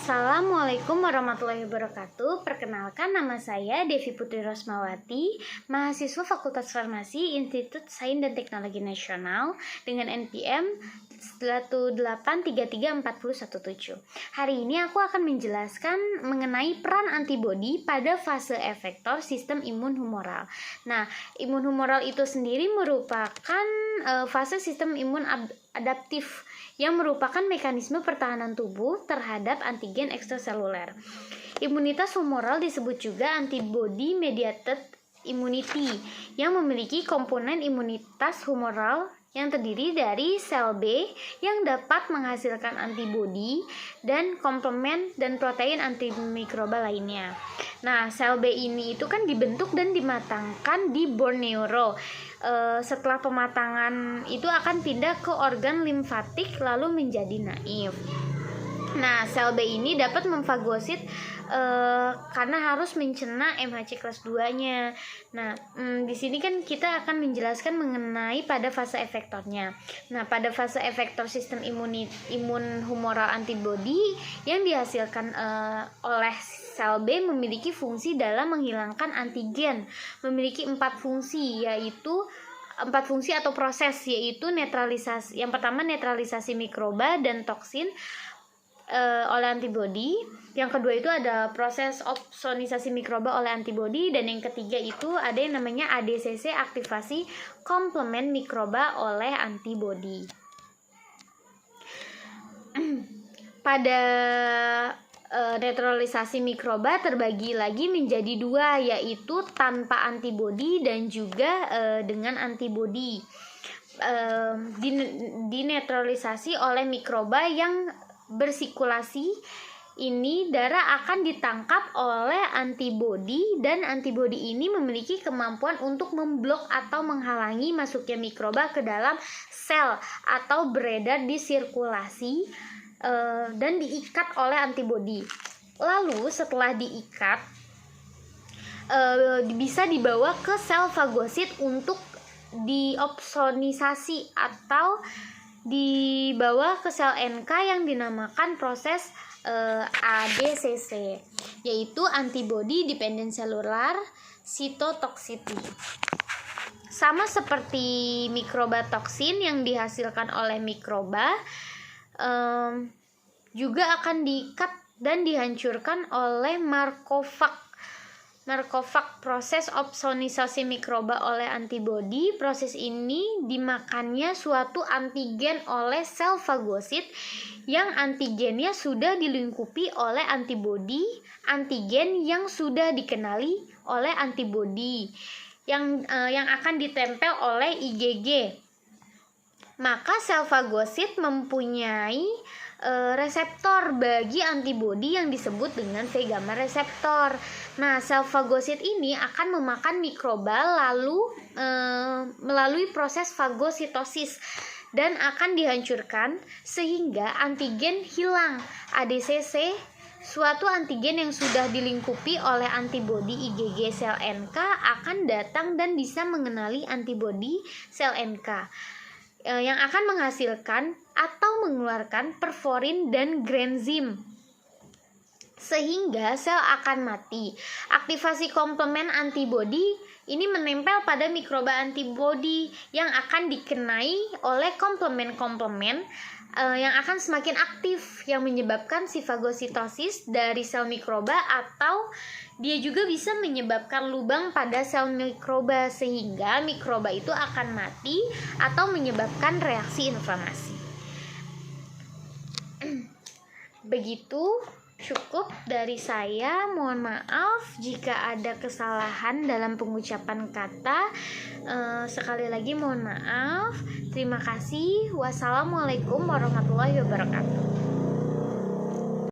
Assalamualaikum warahmatullahi wabarakatuh. Perkenalkan, nama saya Devi Putri Rosmawati, mahasiswa Fakultas Farmasi Institut Sains dan Teknologi Nasional dengan NPM 1833417. Hari ini aku akan menjelaskan mengenai peran antibodi pada fase efektor sistem imun humoral. Nah, imun humoral itu sendiri merupakan fase sistem imun adaptif yang merupakan mekanisme pertahanan tubuh terhadap antigen ekstraseluler. Imunitas humoral disebut juga antibody mediated immunity yang memiliki komponen imunitas humoral yang terdiri dari sel B yang dapat menghasilkan antibodi dan komplement dan protein antimikroba lainnya. Nah, sel B ini itu kan dibentuk dan dimatangkan di bone marrow. Setelah pematangan itu akan pindah ke organ limfatik lalu menjadi naif. Nah, sel B ini dapat memfagosit karena harus mencerna MHC kelas 2-nya. Nah, di sini kan kita akan menjelaskan mengenai pada fase efektornya. Nah, pada fase efektor sistem imun humoral antibody yang dihasilkan oleh sel B memiliki fungsi dalam menghilangkan antigen. Memiliki 4 fungsi, yaitu 4 fungsi atau proses, yaitu netralisasi. Yang pertama, netralisasi mikroba dan toksin oleh antibodi. Yang kedua itu ada proses opsonisasi mikroba oleh antibodi, dan yang ketiga itu ada yang namanya ADCC, aktivasi komplement mikroba oleh antibodi. Pada netralisasi mikroba terbagi lagi menjadi 2, yaitu tanpa antibodi dan juga dengan antibodi. Dinetralisasi oleh mikroba yang bersirkulasi ini, darah akan ditangkap oleh antibodi, dan antibodi ini memiliki kemampuan untuk memblok atau menghalangi masuknya mikroba ke dalam sel atau beredar di sirkulasi dan diikat oleh antibodi. Lalu setelah diikat bisa dibawa ke sel fagosit untuk diopsonisasi atau dibawa ke sel NK yang dinamakan proses ADCC, yaitu antibody dependent cellular cytotoxicity. Sama seperti mikroba toksin yang dihasilkan oleh mikroba, juga akan diikat dan dihancurkan oleh Markovak. Proses opsonisasi mikroba oleh antibodi. Proses ini dimakannya suatu antigen oleh sel fagosit yang antigennya sudah dilingkupi oleh antibodi, antigen yang sudah dikenali oleh antibodi yang akan ditempel oleh IgG. Maka sel fagosit mempunyai reseptor bagi antibodi yang disebut dengan V gamma reseptor. Nah, sel fagosit ini akan memakan mikroba lalu melalui proses fagositosis dan akan dihancurkan sehingga antigen hilang. ADCC, suatu antigen yang sudah dilingkupi oleh antibodi IgG sel NK, akan datang dan bisa mengenali antibodi sel NK yang akan menghasilkan atau mengeluarkan perforin dan granzim sehingga sel akan mati. Aktivasi komplement antibodi ini menempel pada mikroba antibodi yang akan dikenai oleh komplement-komplement yang akan semakin aktif, yang menyebabkan si fagositosis dari sel mikroba, atau dia juga bisa menyebabkan lubang pada sel mikroba sehingga mikroba itu akan mati atau menyebabkan reaksi inflamasi. Begitu cukup dari saya. Mohon maaf jika ada kesalahan dalam pengucapan kata. Sekali lagi mohon maaf. Terima kasih. Wassalamualaikum warahmatullahi wabarakatuh.